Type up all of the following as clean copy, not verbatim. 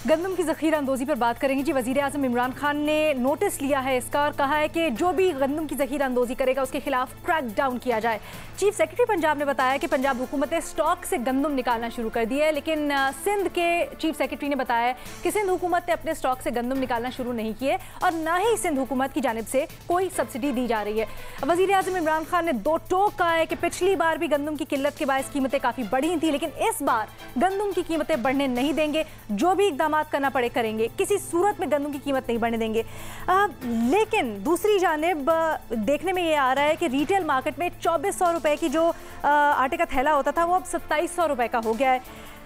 गंदम की ज़ख़ीरा अंदोज़ी पर बात करेंगे जी। वज़ीर आज़म इमरान खान ने नोटिस लिया है इसका और कहा है कि जो भी गंदम की ज़ख़ीरा अंदोज़ी करेगा उसके खिलाफ क्रैक डाउन किया जाए। चीफ सेक्रेटरी पंजाब ने बताया कि पंजाब हुकूमत ने स्टॉक से गंदम निकालना शुरू कर दिया है, लेकिन सिंध के चीफ सेक्रेटरी ने बताया कि सिंध हुकूमत ने अपने स्टॉक से गंदम निकालना शुरू नहीं किए और ना ही सिंध हुकूमत की जानिब से कोई सब्सिडी दी जा रही है। वज़ीर आज़म इमरान खान ने दो टोक कहा है कि पिछली बार भी गंदम की किल्लत के बायस कीमतें काफ़ी बढ़ी थी, लेकिन इस बार गंदम की कीमतें बढ़ने नहीं देंगे। जो भी इक़दाम करना पड़े करेंगे, किसी सूरत में गंदम की कीमत नहीं बढ़ने देंगे। लेकिन दूसरी जानिब देखने में ये आ रहा है कि रिटेल मार्केट में 2400 रुपए की जो आटे का थैला होता था वो अब 2700 रुपए का हो गया है।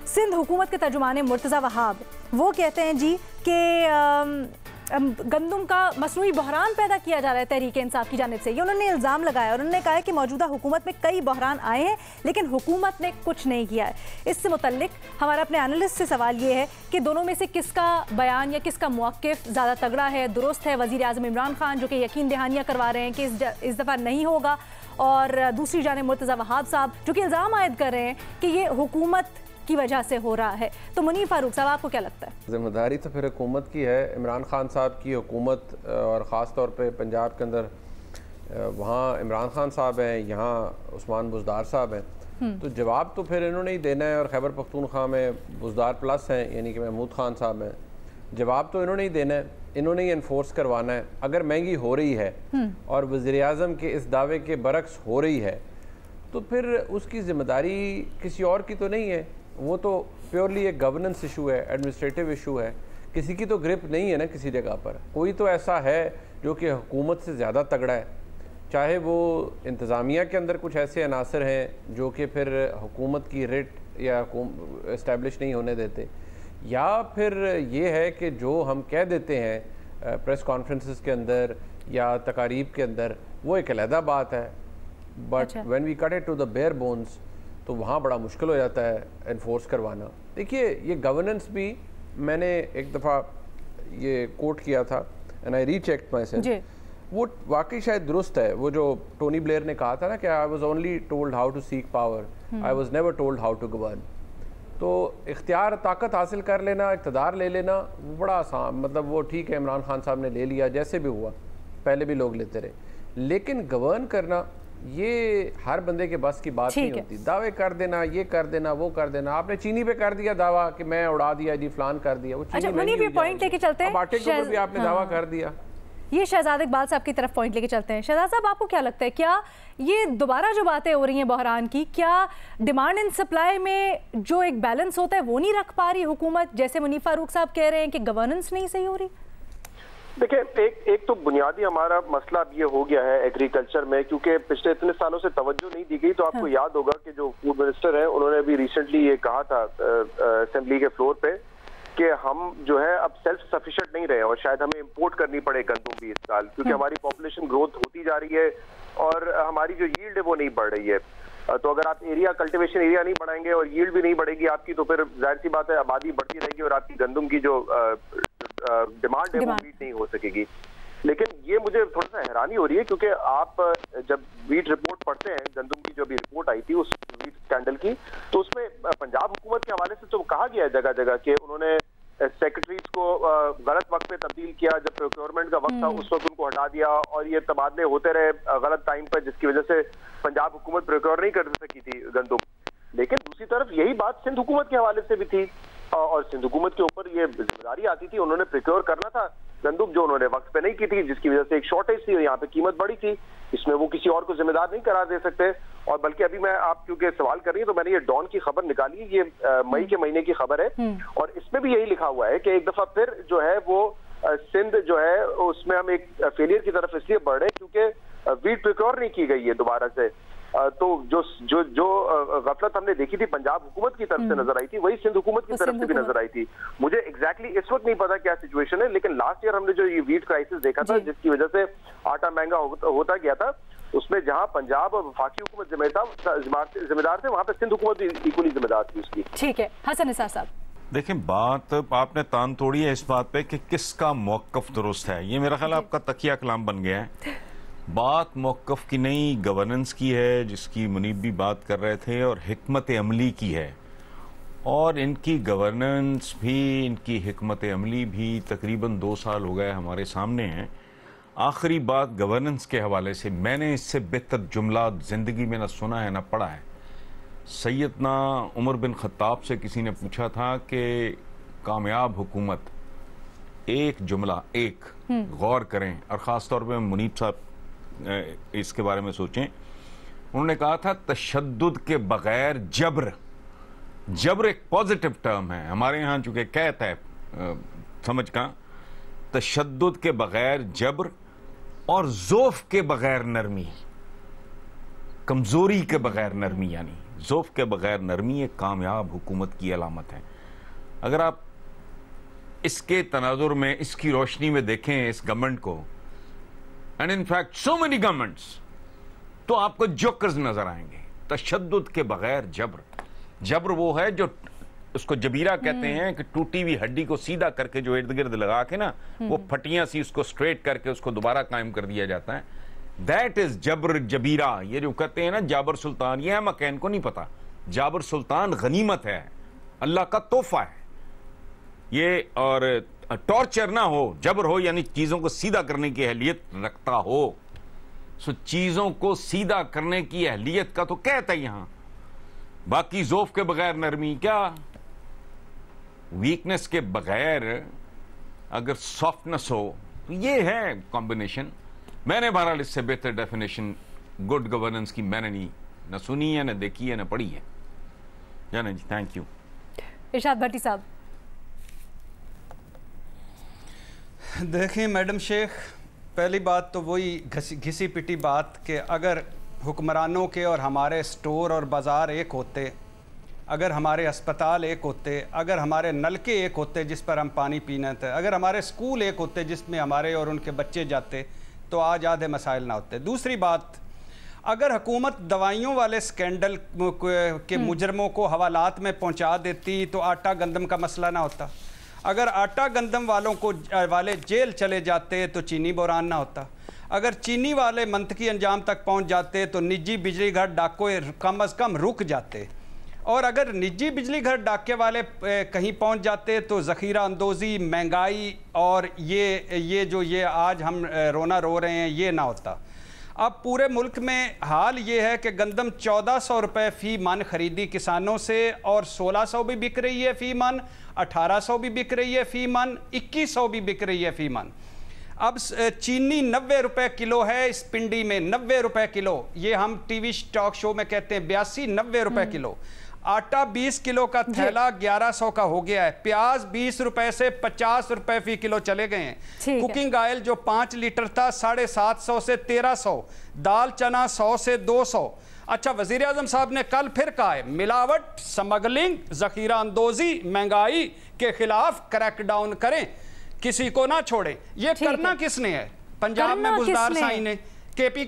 सिंध हुकूमत के तर्जुमान मुर्तज़ा वहाब वो कहते हैं जी कि गंदम का मसनूई बहरान पैदा किया जा रहा है तहरीक इंसाफ की जानिब से। ये उन्होंने इल्ज़ाम लगाया और उन्होंने कहा है कि मौजूदा हुकूमत में कई बहरान आए हैं लेकिन हुकूमत ने कुछ नहीं किया है। इससे मुतल्लिक हमारा अपने एनालिस्ट से सवाल ये है कि दोनों में से किसका बयान या किसका मौक़िफ़ ज़्यादा तगड़ा है, दुरुस्त है? वज़ीर आज़म इमरान खान जो कि यकीन दहानियाँ करवा रहे हैं कि इस दफ़ा नहीं होगा, और दूसरी जानिब मुर्तज़ा वहाब साहब जो कि इल्ज़ाम आयद कर रहे हैं कि ये हुकूमत की वजह से हो रहा है। तो मुनीर फारूक साहब, आपको क्या लगता है? जिम्मेदारी तो फिर हुकूमत की है, इमरान खान साहब की हुकूमत, और ख़ास तौर पे पंजाब के अंदर वहाँ इमरान खान साहब हैं, यहाँ उस्मान बुज़दार साहब हैं, तो जवाब तो फिर इन्होंने ही देना है। और खैबर पख्तूनख्वा में बुज़दार प्लस हैं यानी कि महमूद खान साहब हैं, जवाब तो इन्होंने ही देना है, इन्होंने ही इन्फोर्स करवाना है। अगर महंगी हो रही है और वज़ीर आज़म के इस दावे के बरक्स हो रही है तो फिर उसकी ज़िम्मेदारी किसी और की तो नहीं है, वो तो प्योरली एक गवर्नेंस इशू है, एडमिनिस्ट्रेटिव इशू है। किसी की तो ग्रिप नहीं है ना किसी जगह पर। कोई तो ऐसा है जो कि हुकूमत से ज़्यादा तगड़ा है, चाहे वो इंतज़ामिया के अंदर कुछ ऐसे अनासर हैं जो कि फिर हुकूमत की रेट या इस्टेब्लिश नहीं होने देते, या फिर ये है कि जो हम कह देते हैं प्रेस कॉन्फ्रेंसेस के अंदर या तकारीब के अंदर वो एक अलहदा बात है, but when we cut it to the bare bones तो वहाँ बड़ा मुश्किल हो जाता है इन्फोर्स करवाना। देखिए, ये गवर्नेंस भी मैंने एक दफ़ा ये कोट किया था एंड आई रीचेक्ड माई सेल्फ, वो वाकई शायद दुरुस्त है। वो जो टोनी ब्लेयर ने कहा था ना कि I was only told how to seek power, I was never told how to govern. तो इख्तियार ताकत हासिल कर लेना, इक़्तिदार ले लेना, वो बड़ा आसान, मतलब वो ठीक है, इमरान खान साहब ने ले लिया, जैसे भी हुआ, पहले भी लोग लेते रहे, लेकिन गवर्न करना ये हर बंदे के बस की बात नहीं होती। दावे कर देना, ये कर देना, वो कर देना। आपने चीनी पे कर दिया दावा कि मैं उड़ा दिया जी, फलान कर दिया, वो चीनी पे पॉइंट लेके चलते हैं, आटे के ऊपर भी आपने दावा कर दिया। ये शहजाद इकबाल साहब की तरफ पॉइंट लेके चलते हैं। शहजाद साहब, आपको क्या लगता है, क्या ये दोबारा जो बातें हो रही हैं बहरान की, क्या डिमांड एंड सप्लाई में जो एक बैलेंस होता है वो नहीं रख पा रही हुकूमत, जैसे मुनीर फारूक साहब कह रहे हैं कि गवर्नेंस नहीं सही हो रही? देखिए, एक तो बुनियादी हमारा मसला अब ये हो गया है एग्रीकल्चर में, क्योंकि पिछले इतने सालों से तवज्जो नहीं दी गई। तो आपको याद होगा कि जो फूड मिनिस्टर है उन्होंने अभी रिसेंटली ये कहा था असेंबली के फ्लोर पे कि हम जो है अब सेल्फ सफिशिएंट नहीं रहे और शायद हमें इंपोर्ट करनी पड़े गंदम भी इस साल, क्योंकि हमारी पॉपुलेशन ग्रोथ होती जा रही है और हमारी जो यील्ड है वो नहीं बढ़ रही है। तो अगर आप कल्टीवेशन एरिया नहीं बढ़ाएंगे और यील्ड भी नहीं बढ़ेगी आपकी, तो फिर जाहिर सी बात है आबादी बढ़ती रहेगी और आपकी गंदम की जो डिमांड है वो मीट नहीं हो सकेगी। लेकिन ये मुझे थोड़ा सा हैरानी हो रही है, क्योंकि आप जब वीट रिपोर्ट पढ़ते हैं, गंदम की जो भी रिपोर्ट आई थी उस वीट स्कैंडल की, तो उसमें पंजाब हुकूमत के हवाले से तो कहा गया है जगह जगह कि उन्होंने सेक्रेटरीज को गलत वक्त पे तब्दील किया, जब प्रोक्योरमेंट का वक्त था उस वक्त उनको हटा दिया, और ये तबादले होते रहे गलत टाइम पर, जिसकी वजह से पंजाब हुकूमत प्रोक्योर नहीं कर सकी थी गंदम। लेकिन दूसरी तरफ यही बात सिंध हुकूमत के हवाले से भी थी, और सिंध हुकूमत के ऊपर ये जिम्मेदारी आती थी, उन्होंने प्रोक्योर करना था गंदम, जो उन्होंने वक्त पे नहीं की थी, जिसकी वजह से एक शॉर्टेज थी और यहाँ पे कीमत बढ़ी थी। इसमें वो किसी और को जिम्मेदार नहीं करार दे सकते। और बल्कि अभी मैं, आप क्योंकि सवाल कर रही है तो मैंने ये डॉन की खबर निकाली, ये मई के महीने की खबर है, और इसमें भी यही लिखा हुआ है कि एक दफा फिर जो है वो सिंध जो है उसमें हम एक फेलियर की तरफ इसलिए बढ़ रहे क्योंकि वीट प्रोक्योर नहीं की गई है दोबारा से। तो जो जो जो गफलत हमने देखी थी पंजाब हुकूमत की तरफ से नजर आई थी, वही सिंध हुकूमत की तरफ से भी नजर आई थी। मुझे एग्जैक्टली इस वक्त नहीं पता क्या सिचुएशन है, लेकिन लास्ट ईयर हमने जो ये वीट क्राइसिस देखा था, जिसकी वजह से आटा महंगा होता गया था, उसमें जहां पंजाब और वफाकी हुकूमत जिम्मेदार थे, वहां पे सिंध हुकूमत भी इक्वली जिम्मेदार थी उसकी। ठीक है, हसन निसार साहब। देखें, बात आपने तान तोड़ी है इस बात पे कि किसका मौक़िफ़ दुरुस्त है। ये मेरा ख्याल आपका तकिया कलाम बन गया है। बात मौक़िफ़ की नहीं, गवर्नेंस की है, जिसकी मुनीब भी बात कर रहे थे, और हिकमत अमली की है। और इनकी गवर्नेंस भी, इनकी हिकमत अमली भी तकरीबन 2 साल हो गए हमारे सामने हैं। आखिरी बात गवर्नेंस के हवाले से, मैंने इससे बेहतर जुमला ज़िंदगी में ना सुना है ना पढ़ा है। सैयदना उमर बिन ख़त्ताब से किसी ने पूछा था कि कामयाब हुकूमत, एक जुमला, एक गौर करें और ख़ास तौर पे मुनीब साहब इसके बारे में सोचें। उन्होंने कहा था तशद्दुद के बगैर जबर। जबर एक पॉजिटिव टर्म है, हमारे यहाँ चूंकि कहत है समझ का, तशद्दुद के बगैर जबर और ज़ोफ के बगैर नरमी, कमजोरी के बगैर नरमी, यानी ज़ोफ के बगैर नरमी एक कामयाब हुकूमत की अलामत है। अगर आप इसके तनाजुर में, इसकी रोशनी में देखें इस गवर्नमेंट को, and in fact so many governments, तो आपको जोकर्स नजर आएंगे। तशद्दुद के बगैर जबर। जबर वो है जो उसको जबीरा कहते हैं कि टूटी हुई हड्डी को सीधा करके जो इर्द गिर्द लगा के ना वो फटियां सी उसको स्ट्रेट करके उसको दोबारा कायम कर दिया जाता है। दैट इज जबर, जबीरा। ये जो कहते हैं ना जाबर सुल्तान, ये मकैन को नहीं पता। जाबर सुल्तान गनीमत है, अल्लाह का तोहफा है ये। और टॉर्चर ना हो, जबर हो यानी चीजों को सीधा करने की अहलियत रखता हो। सो चीजों को सीधा करने की अहलियत का तो कहता है यहां। बाकी ज़ोफ के बगैर नरमी क्या, वीकनेस के बगैर अगर सॉफ्टनेस हो, तो ये है कॉम्बिनेशन। मैंने बहरहाल इससे बेहतर डेफिनेशन गुड गवर्नेंस की मैंने नहीं न सुनी है, न देखी है, न पढ़ी है। जाने जी, थैंक यू। इरशाद भट्टी साहब। देखिए मैडम शेख, पहली बात तो वही घिसी पिटी बात कि अगर हुक्मरानों के और हमारे स्टोर और बाज़ार एक होते, अगर हमारे अस्पताल एक होते, अगर हमारे नलके एक होते जिस पर हम पानी पीने थे, अगर हमारे स्कूल एक होते जिसमें हमारे और उनके बच्चे जाते, तो आज आधे मसाइल ना होते। दूसरी बात, अगर हुकूमत दवाइयों वाले स्कैंडल के मुजरमों को हवालात में पहुंचा देती तो आटा गंदम का मसला ना होता। अगर आटा गंदम वाले जेल चले जाते तो चीनी बहरान ना होता। अगर चीनी वाले मंतकी अंजाम तक पहुंच जाते तो निजी बिजली घर डाकों कम अज़ कम रुक जाते। और अगर निजी बिजली घर डाके वाले कहीं पहुंच जाते तो ज़ख़ीरा अंदोज़ी, महंगाई और ये आज हम रोना रो रहे हैं, ये ना होता। अब पूरे मुल्क में हाल ये है कि गंदम 1400 रुपये फ़ी मन ख़रीदी किसानों से और 1600 भी बिक रही है फ़ी मन, 1800 भी बिक रही है फ़ी मन, 2100 भी बिक रही है फ़ी मन। अब चीनी 90 रुपये किलो है इस पिंडी में, 90 रुपये किलो। ये हम टीवी टॉक शो में कहते हैं 82-90 रुपये किलो। आटा 20 किलो का थैला 1100 का हो गया है। प्याज 20 रुपए से 50 रुपए फी किलो चले गए हैं। कुकिंग ऑयल जो 5 लीटर था 750 से 1300। दाल चना 100 से 200। अच्छा, वजीर आजम साहब ने कल फिर कहा है मिलावट, स्मगलिंग, जखीरा अंदोजी, महंगाई के खिलाफ क्रैकडाउन करें, किसी को ना छोड़े। ये करना किसने है? पंजाब में बुजदार साई ने, केपी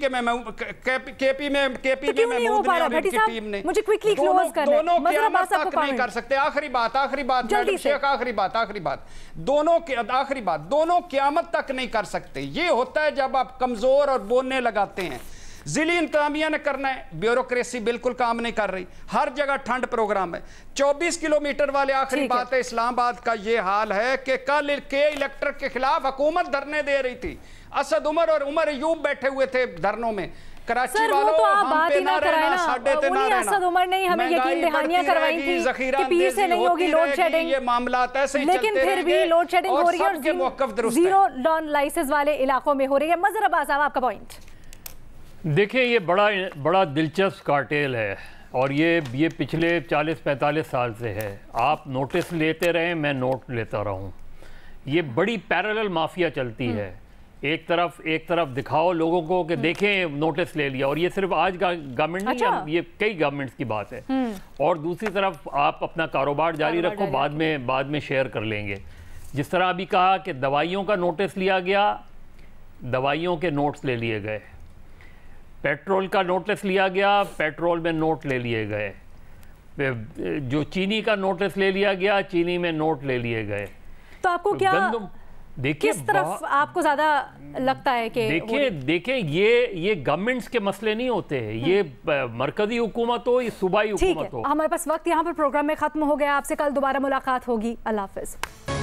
में टीम ने। मुझे क्विकली क्लोज करना है। दोनों क़यामत तक नहीं कर सकते। आखिरी बात मैडम शेख, आखिरी बात दोनों क़यामत तक नहीं कर सकते। ये होता है जब आप कमजोर और बोलने लगाते हैं। जिली इंतजामिया ने करना है, ब्यूरोक्रेसी बिल्कुल काम नहीं कर रही, हर जगह ठंड प्रोग्राम है। 24 किलोमीटर वाले, आखिरी बात है, इस्लामाबाद का ये हाल है कि कल के इलेक्टर के खिलाफ हुकूमत धरने दे रही थी। असद उमर और उमर अयूब बैठे हुए थे धरनों में। कराची वालों तो आप बात ही ना कराए ना, असद उमर ने हमें यकीन दहानियां करवाई थी कि पीर से नहीं होगी लोड शेडिंग। ये मामला ऐसे ही लेकिन फिर भी लोड शेडिंग हो रही है और जीरो लॉन लाइसेंस वाले इलाकों में हो रही है। मजहर अब्बास साहब, आपका पॉइंट। देखिए, ये बड़ा दिलचस्प कार्टेल है और ये पिछले 40-45 साल से है। आप नोटिस लेते रहें, मैं नोट लेता रहूं। ये बड़ी पैरेलल माफिया चलती है। एक तरफ दिखाओ लोगों को कि देखें नोटिस ले लिया, और ये सिर्फ आज का गवर्नमेंट नहीं, ये कई गवर्नमेंट्स की बात है। और दूसरी तरफ आप अपना कारोबार जारी रखो, बाद में शेयर कर लेंगे। जिस तरह अभी कहा कि दवाइयों का नोटिस लिया गया, दवाइयों के नोट्स ले लिए गए। पेट्रोल का नोटिस लिया गया, पेट्रोल में नोट ले लिए गए। जो चीनी का नोटिस ले लिया गया, चीनी में नोट ले लिए गए। तो आपको क्या देखिए किस तरफ आपको ज्यादा लगता है कि देखिए ये गवर्नमेंट्स के मसले नहीं होते हैं, ये मरकजी हुकूमत हो या सूबाई हुकूमत हो। हमारे पास वक्त यहाँ पर प्रोग्राम में खत्म हो गया। आपसे कल दोबारा मुलाकात होगी। अल्लाह हाफिज।